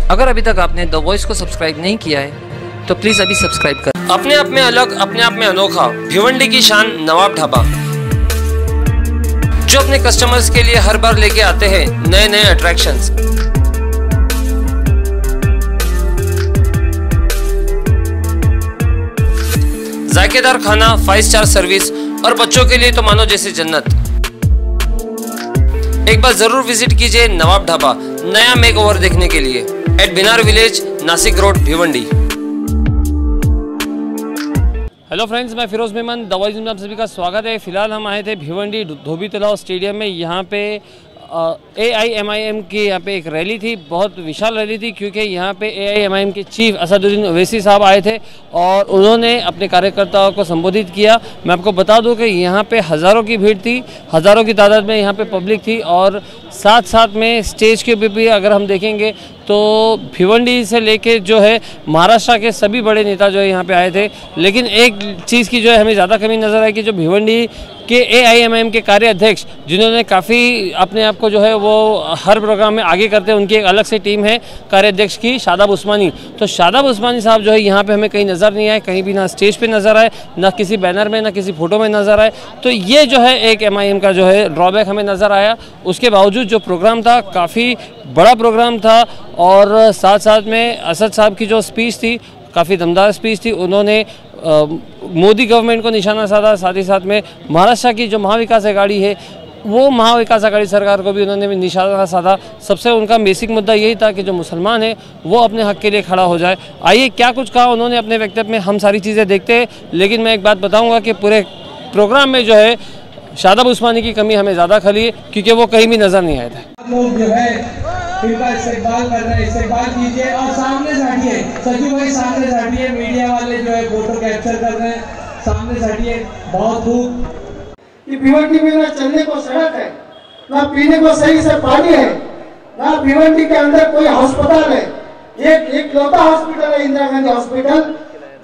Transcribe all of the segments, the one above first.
अगर अभी तक आपने द वॉइस को सब्सक्राइब नहीं किया है तो प्लीज अभी सब्सक्राइब कर। अपने आप में अलग, अपने आप में अनोखा, भिवंडी की शान नवाब ढाबा, जो अपने कस्टमर्स के लिए हर बार लेके आते हैं नए नए अट्रैक्शंस। जायकेदार खाना, 5 स्टार सर्विस और बच्चों के लिए तो मानो जैसे जन्नत। एक बार जरूर विजिट कीजिए नवाब ढाबा नया मेकओवर देखने के लिए at Binar village, Nashik road, Bhiwandi. Hello friends, मैं फिरोज मेमन, द वॉइस में आप सभी का स्वागत है। फिलहाल हम आए थे भिवंडी धोबी तलाव स्टेडियम में। यहाँ पे AIMIM की यहाँ पे एक रैली थी, बहुत विशाल रैली थी, क्योंकि यहाँ पे AIMIM के चीफ असदुद्दीन ओवैसी साहब आए थे और उन्होंने अपने कार्यकर्ताओं को संबोधित किया। मैं आपको बता दूं कि यहाँ पे हज़ारों की भीड़ थी, हज़ारों की तादाद में यहाँ पे पब्लिक थी और साथ साथ में स्टेज के ऊपर भी अगर हम देखेंगे तो भिवंडी से लेके जो है महाराष्ट्र के सभी बड़े नेता जो है यहाँ पे आए थे। लेकिन एक चीज़ की जो है हमें ज़्यादा कमी नज़र आई कि जो भिवंडी के AIMIM के कार्याध्यक्ष, जिन्होंने काफ़ी अपने आप को जो है वो हर प्रोग्राम में आगे करते हैं, उनकी एक अलग से टीम है कार्याध्यक्ष की, शादाब उस्मानी। तो शादाब उस्मानी साहब जो है यहाँ पे हमें कहीं नज़र नहीं आए, कहीं भी ना स्टेज पे नज़र आए, ना किसी बैनर में, ना किसी फोटो में नज़र आए। तो ये जो है एक MIM का जो है ड्रॉबैक हमें नज़र आया। उसके बावजूद जो प्रोग्राम था काफ़ी बड़ा प्रोग्राम था और साथ साथ में असद साहब की जो स्पीच थी काफ़ी दमदार स्पीच थी। उन्होंने मोदी गवर्नमेंट को निशाना साधा, साथ ही साथ में महाराष्ट्र की जो महाविकास आघाड़ी है वो महाविकास आघाड़ी सरकार को भी उन्होंने निशाना साधा। सबसे उनका बेसिक मुद्दा यही था कि जो मुसलमान है वो अपने हक के लिए खड़ा हो जाए। आइए क्या कुछ कहा उन्होंने अपने वक्तव्य में, हम सारी चीज़ें देखते हैं। लेकिन मैं एक बात बताऊँगा कि पूरे प्रोग्राम में जो है शादाब उस्मानी की कमी हमें ज़्यादा खली है, क्योंकि वो कहीं भी नज़र नहीं आए थे। लोग जो है इनका इस्तेमाल कर रहे हैं, इस्तेमाल कीजिए और सामने से हटिए। सचिव भाई सामने से हटिए, मीडिया वाले जो है फोटो कैप्चर कर रहे हैं, सामने से हटिए। बहुत खूब। कि भिवंडी में ना चलने को सड़क है, ना पीने को सही से पानी है, ना भिवंडी के अंदर कोई अस्पताल है। एक लौता हॉस्पिटल है इंदिरा गांधी हॉस्पिटल,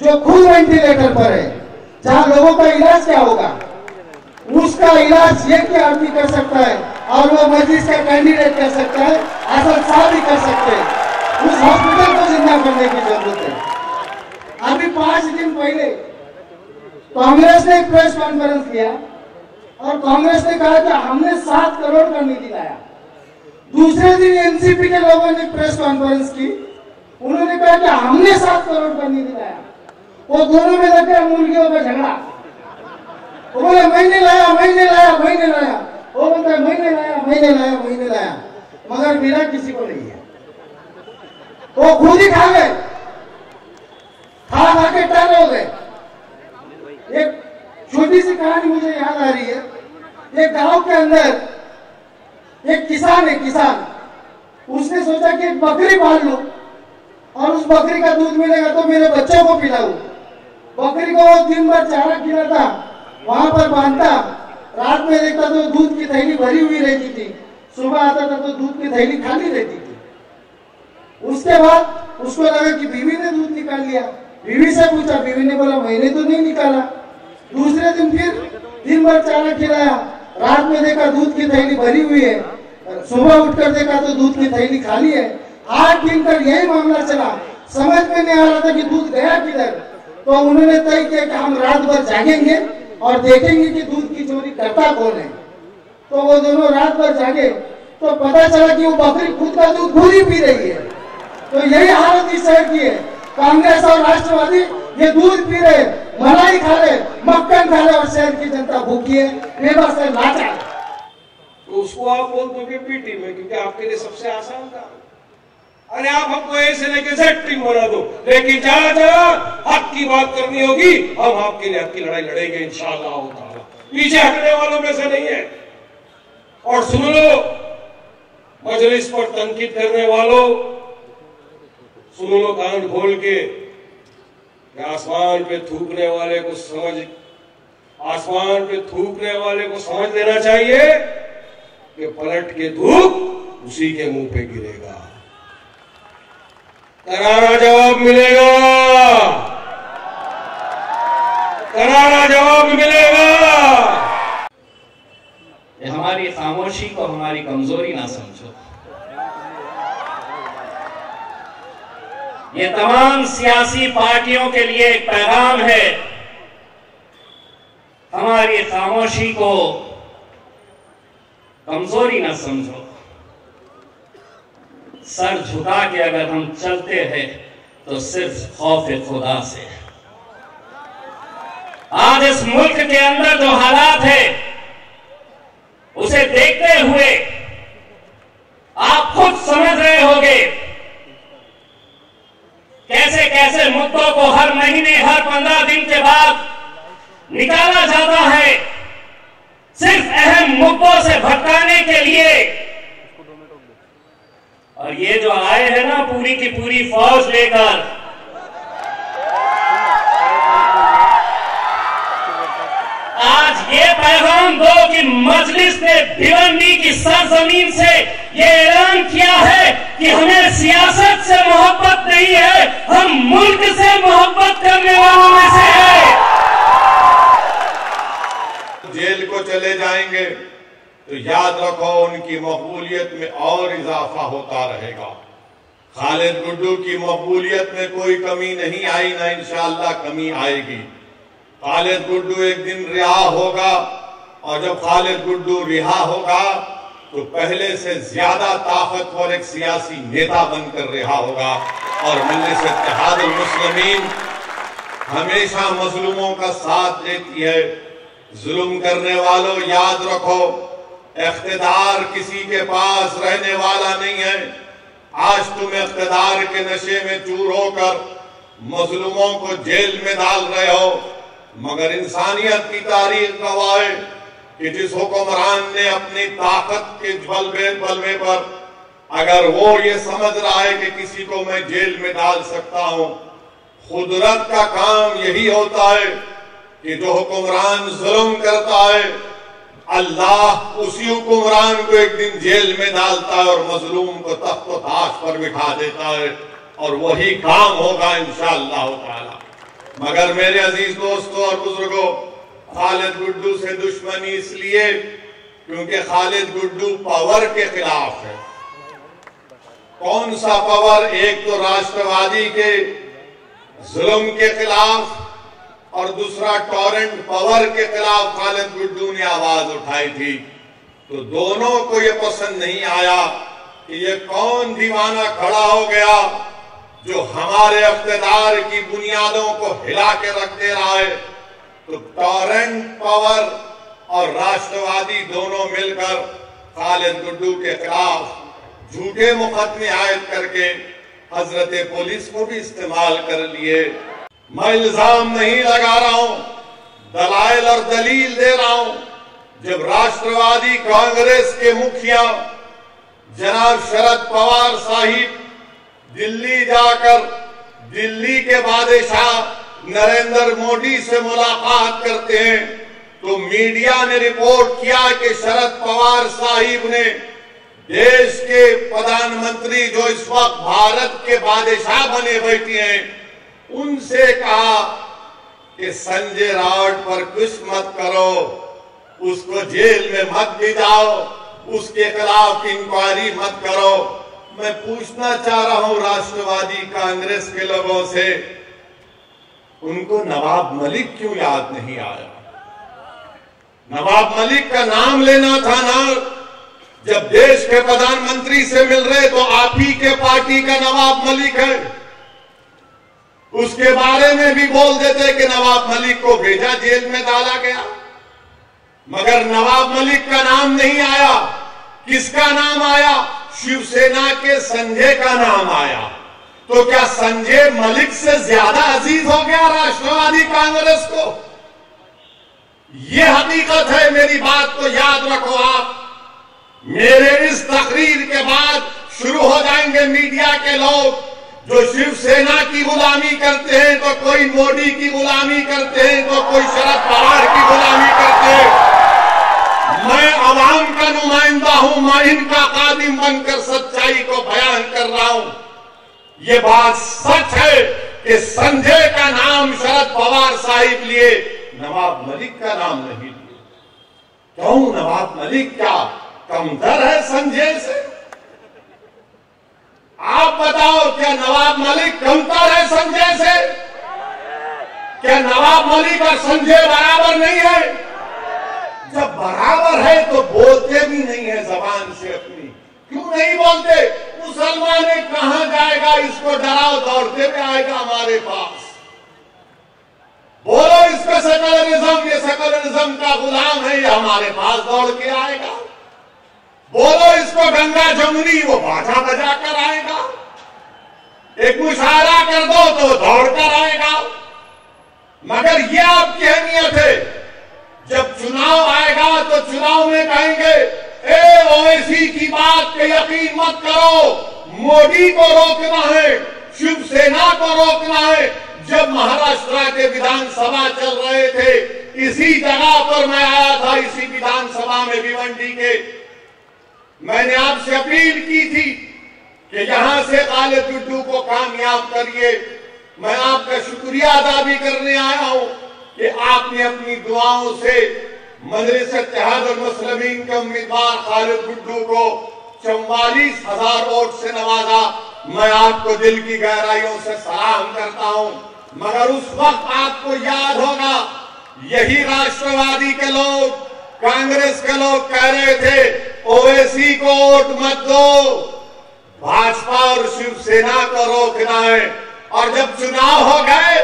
जो खुद वेंटिलेटर पर है, जहाँ लोगों का इलाज क्या होगा, उसका इलाज एक ही आदमी कर सकता है और वो मजलिस का कैंडिडेट कर सकता है, असद साहब ही कर सकते हैं। उस हॉस्पिटल को जिंदा करने की जरूरत है। अभी 5 दिन पहले कांग्रेस ने एक प्रेस कॉन्फ्रेंस किया और कांग्रेस ने कहा कि हमने 7 करोड़ का निधि लाया। दूसरे दिन एनसीपी के लोगों ने प्रेस कॉन्फ्रेंस की, उन्होंने कहा कि हमने 7 करोड़ का निधि लाया। वो दोनों में लग गया मुर्गियों का झगड़ा। वो बोले मैंने लाया, मैंने लाया, मैंने लाया। वो बोलता है मैंने लाया, मैंने लाया, मैंने लाया, मगर मेरा किसी को नहीं है। वो खुद ही खा गए, खा के टर्न हो गए। एक छोटी सी कहानी मुझे याद आ रही है। एक गांव के अंदर एक किसान है, किसान उसने सोचा कि एक बकरी पाल लूं और उस बकरी का दूध मिलेगा तो मेरे बच्चों को पिलाऊं। बकरी को वो दिन भर चारा खिलाता, वहां पर बांधता, रात में देखता तो दूध की थैली भरी हुई रहती थी, सुबह आता था तो दूध की थैली खाली रहती थी। उसके बाद उसको लगा कि बीवी ने दूध निकाल लिया। बीवी से पूछा, बीवी ने बोला मैंने तो नहीं निकाला। दूसरे दिन फिर दिन भर चारा खिलाया, रात में देखा दूध की थैली भरी हुई है, सुबह उठकर देखा तो दूध की थैली खाली है। 8 दिन तक यही मामला चला, समझ में नहीं आ रहा था कि दूध गया किधर। तो उन्होंने तय किया कि हम रात भर जागेंगे और देखेंगे कि दूध की चोरी करता कौन है। तो वो दोनों रात भर जागे तो पता चला कि वो बकरी खुद का दूध खुद ही पी रही है। तो यही हालत इस शहर की है। कांग्रेस और राष्ट्रवादी ये दूध पी रहे, मलाई खा रहे, मक्खन खा रहे और शहर की जनता भूखी है, बेबस है, लाचार। तो उसको आप बोल दोगे पीटी में, क्योंकि आपके लिए सबसे आसान था। अरे आप हमको ऐसे लेके जेड टीम बना दो, लेकिन जहां जहां हक की बात करनी होगी हम आपके लिए हक की लड़ाई लड़ेंगे इंशाअल्लाह ताला। पीछे हटने वालों में से नहीं है। और सुन लो, मजलिस पर तनकीद करने वालों, सुन लो कान खोल के, आसमान पे थूकने वाले को समझ, आसमान पे थूकने वाले को समझ लेना चाहिए कि पलट के धूप उसी के मुंह पे गिरेगा। करारा जवाब मिलेगा, करारा जवाब मिलेगा। ये हमारी खामोशी को हमारी कमजोरी ना समझो। ये तमाम सियासी पार्टियों के लिए एक पैगाम है, हमारी खामोशी को कमजोरी न समझो। सर झुका के अगर हम चलते हैं तो सिर्फ खौफ खुदा से। आज इस मुल्क के अंदर जो हालात है उसे देखते हुए आप खुद समझ रहे होंगे कैसे कैसे मुद्दों को हर महीने, हर 15 दिन के बाद निकाला जाता है सिर्फ अहम मुद्दों से भटकाने के लिए। और ये जो आए हैं ना पूरी की पूरी फौज लेकर, आज ये पैगाम दो कि मजलिस ने भिवंडी की सरजमीन से ये ऐलान किया है कि हमें सियासत से मोहब्बत नहीं है, हम मुल्क से मोहब्बत करने वालों में से है। जेल को चले जाएंगे तो याद रखो उनकी मकबूलियत में और इजाफा होता रहेगा। खालिद गुड्डू की मकबूलियत में कोई कमी नहीं आई, ना इंशाअल्लाह कमी आएगी। खालिद गुड्डू एक दिन रिहा होगा और जब खालिद गुड्डू रिहा होगा तो पहले से ज्यादा ताकतवर एक सियासी नेता बनकर रिहा होगा। और मजलिस इत्तेहादुल मुस्लिमीन हमेशा मजलूमों का साथ देती है। जुल्म करने वालों याद रखो, इख्तिदार किसी के पास रहने वाला नहीं है। आज तुम इख्तिदार के नशे में चूर होकर मजलूमों को जेल में डाल रहे हो, मगर इंसानियत की तारीख गवाह है कि जिस हुक्मरान ने अपनी ताकत के बलबे पर अगर वो ये समझ रहा है कि किसी को मैं जेल में डाल सकता हूं, कुदरत का काम यही होता है कि जो हुक्मरान जुल्म करता है अल्लाह उसी हुक्मरान को एक दिन जेल में डालता है और मजलूम को तख्त व ताश पर बिठा देता है, और वही काम होगा इंशाअल्लाह ताला। मगर मेरे अजीज दोस्तों और बुजुर्गों, खालिद गुड्डू से दुश्मनी इसलिए क्योंकि खालिद गुड्डू पावर के खिलाफ है। कौन सा पावर? एक तो राष्ट्रवादी के जुल्म के खिलाफ और दूसरा टॉरेंट पावर के खिलाफ खालिद गुड्डू ने आवाज उठाई थी। तो दोनों को ये पसंद नहीं आया कि ये कौन दीवाना खड़ा हो गया जो हमारे इख्तिदार की बुनियादों को हिला के रख दे रहा है। तो टॉरेंट पावर और राष्ट्रवादी दोनों मिलकर खालिद गुड्डू के खिलाफ झूठे मुकदमे आयद करके हजरत पुलिस को भी इस्तेमाल कर लिए। मैं इल्जाम नहीं लगा रहा हूं, दलाइल और दलील दे रहा हूं। जब राष्ट्रवादी कांग्रेस के मुखिया जनाब शरद पवार साहिब दिल्ली जाकर दिल्ली के बादशाह नरेंद्र मोदी से मुलाकात करते हैं तो मीडिया ने रिपोर्ट किया कि शरद पवार साहिब ने देश के प्रधानमंत्री जो इस वक्त भारत के बादशाह बने बैठे हैं उनसे कहा कि संजय राउत पर कुछ मत करो, उसको जेल में मत भिजाओ, उसके खिलाफ इंक्वायरी मत करो। मैं पूछना चाह रहा हूं राष्ट्रवादी कांग्रेस के लोगों से, उनको नवाब मलिक क्यों याद नहीं आया? नवाब मलिक का नाम लेना था ना। जब देश के प्रधानमंत्री से मिल रहे तो आप ही के पार्टी का नवाब मलिक है, उसके बारे में भी बोल देते कि नवाब मलिक को भेजा, जेल में डाला गया। मगर नवाब मलिक का नाम नहीं आया। किसका नाम आया? शिवसेना के संजय का नाम आया। तो क्या संजय मलिक से ज्यादा अजीज हो गया राष्ट्रवादी कांग्रेस को? यह हकीकत है। मेरी बात को याद रखो आप। मेरे इस तकरीर के बाद शुरू हो जाएंगे मीडिया के लोग जो शिवसेना की गुलामी करते हैं, तो कोई मोदी की गुलामी करते हैं, तो कोई शरद पवार की गुलामी करते हैं। मैं आवाम का नुमाइंदा हूं, मैं इनका कादिम बनकर सच्चाई को बयान कर रहा हूं। ये बात सच है कि संजय का नाम शरद पवार साहिब लिए, नवाब मलिक का नाम नहीं लिए। क्यों? नवाब मलिक क्या कमतर है संजय से? आप बताओ, क्या क्या नवाब मलिक कमतर है संजय से? क्या नवाब मलिक और संजय बराबर नहीं है? जब बराबर है तो बोलते भी नहीं है जबान से अपनी। क्यों नहीं बोलते? मुसलमान कहां जाएगा, इसको डराओ दौड़ते हुए आएगा हमारे पास। बोलो इसका सेकुलरिज्म, ये सेकुलरिज्म का गुलाम है, ये हमारे पास दौड़ के आएगा। बोलो इसको गंगा जमुनी, वो बाजा बजा कर आएगा। एक मुशायरा कर दो तो दौड़ कर आएगा। मगर ये आपकी अहमियत है, जब चुनाव आएगा तो चुनाव में कहेंगे ओवैसी की बात पे यकीन मत करो, मोदी को रोकना है, शिवसेना को रोकना है। जब महाराष्ट्र के विधानसभा चल रहे थे, इसी जगह पर मैं आया था, इसी विधानसभा में भिवंडी के, मैंने आपसे अपील की थी कि यहां से खालिद गुड्डू को कामयाब करिए। मैं आपका शुक्रिया अदा भी करने आया हूं कि आपने अपनी दुआओं से मजलिस इत्तेहादुल मुस्लिमीन के उम्मीदवार खालिद गुड्डू को 44,000 वोट से नवाजा। मैं आपको दिल की गहराइयों से सलाम करता हूं। मगर उस वक्त आपको याद होगा, यही राष्ट्रवादी के लोग, कांग्रेस के लोग कह रहे थे ओवैसी को वोट मत दो, भाजपा और शिवसेना को रोकना है। और जब चुनाव हो गए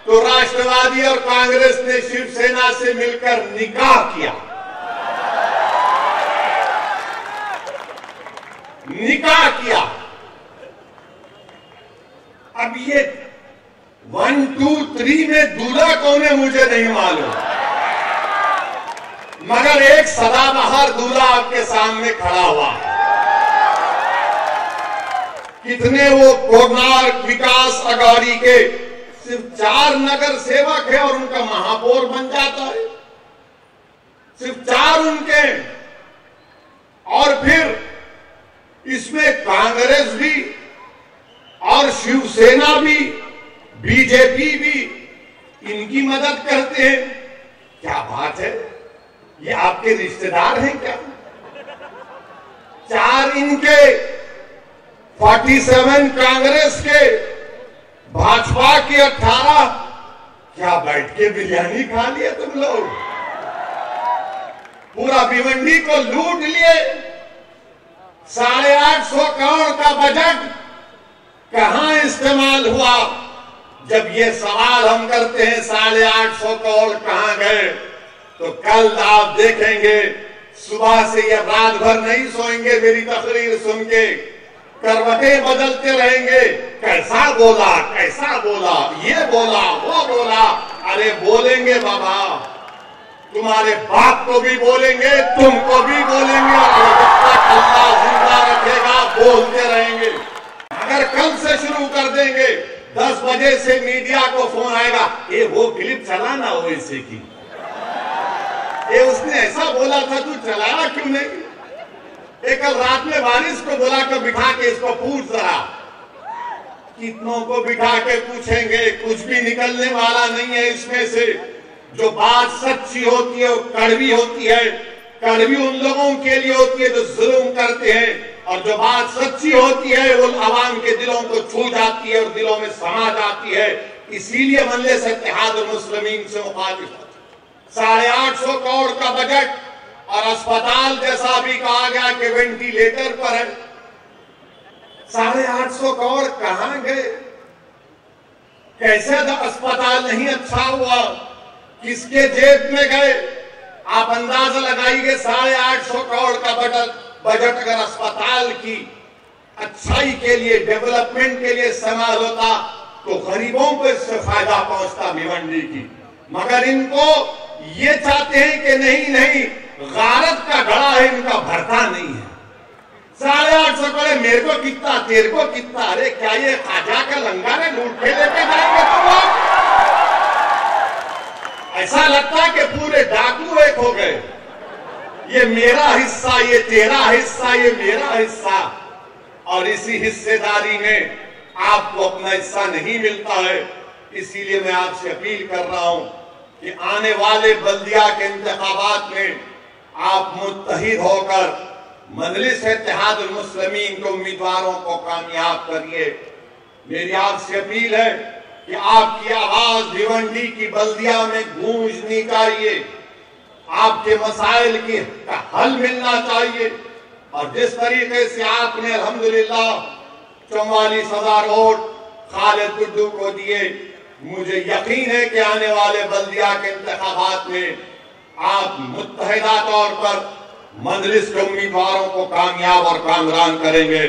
तो राष्ट्रवादी और कांग्रेस ने शिवसेना से मिलकर निकाह किया। निकाह किया। अब ये 1, 2, 3 में दूल्हा कौन है मुझे नहीं मालूम, मगर एक सदाबहार दूल्हा आपके सामने खड़ा हुआ। कितने वो कोणार्क विकास अघाड़ी के सिर्फ 4 नगर सेवक है और उनका महापौर बन जाता है, सिर्फ 4 उनके। और फिर इसमें कांग्रेस भी और शिवसेना भी, बीजेपी भी इनकी मदद करते हैं। क्या बात है, ये आपके रिश्तेदार हैं क्या? 4 इनके, 47 कांग्रेस के, भाजपा के 18। क्या बैठ के बिरयानी खा लिया तुम लोग? पूरा भिवंडी को लूट लिए। 850 करोड़ का बजट कहां इस्तेमाल हुआ? जब ये सवाल हम करते हैं 850 करोड़ कहां गए, तो कल आप देखेंगे सुबह से ये रात भर नहीं सोएंगे मेरी तकरीर सुन के, करवटें बदलते रहेंगे। कैसा बोला, कैसा बोला, ये बोला, वो बोला। अरे बोलेंगे बाबा, तुम्हारे बाप को भी बोलेंगे, तुमको भी बोलेंगे, और जब तक अल्लाह जिंदा रखेगा बोलते रहेंगे। अगर कल से शुरू कर देंगे, 10 बजे से मीडिया को फोन आएगा, ये वो क्लिप चलाना ओवैसी की, ये उसने ऐसा बोला था, तू चलाया क्यों नहीं? एक कल रात में बारिश को बुला कर बिठा के इसको पूछ जरा। कितनों को बिठा के पूछेंगे, कुछ भी निकलने वाला नहीं है इसमें से। जो बात सच्ची होती है वो कड़वी होती है। कड़वी उन लोगों के लिए होती है जो जुल्म करते हैं, और जो बात सच्ची होती है वो आवाम के दिलों को छू जाती है और दिलों में समा जाती है। इसीलिए मजलिस इत्तेहादुल मुस्लिमीन से मुखालिफ 850 करोड़ का बजट, और अस्पताल जैसा भी कहा गया कि वेंटिलेटर पर है। 850 करोड़ कहां गए? कैसे अस्पताल नहीं अच्छा हुआ? किसके जेब में गए? आप अंदाजा लगाइए, 850 करोड़ का बजट अगर अस्पताल की अच्छाई के लिए, डेवलपमेंट के लिए इस्तेमाल होता तो गरीबों को इससे फायदा पहुंचता भिवंडी की। मगर इनको ये चाहते हैं कि नहीं, गारत का घड़ा है, इनका भरता नहीं है। 850 करोड़, मेरे को कितना, तेरे को कितना? अरे क्या ये खाजा का लंगर है, लूट के लेके जाएंगे तुम लोग? ऐसा लगता है कि पूरे डाकू एक हो गए। ये मेरा हिस्सा, ये तेरा हिस्सा, ये मेरा हिस्सा, और इसी हिस्सेदारी में आपको अपना हिस्सा नहीं मिलता है। इसीलिए मैं आपसे अपील कर रहा हूं कि आने वाले बल्दिया के इंतखाबात में आप मुत्तहिद होकर मजलिस इत्तेहादुल मुस्लिमीन के उम्मीदवारों को कामयाब करिए। मेरी आपसे अपील है कि आपकी आवाज भिवंडी की बल्दिया में गूंजनी चाहिए, आपके मसाइल की हल मिलना चाहिए। और जिस तरीके से आपने अल्हम्दुलिल्लाह 44,000 वोट खालिद गुड्डू को दिए, मुझे यकीन है कि आने वाले बल्दिया के इंतखाबात में आप मुत्तहिदा तौर पर मजलिस के उम्मीदवारों को कामयाब और कामरान करेंगे।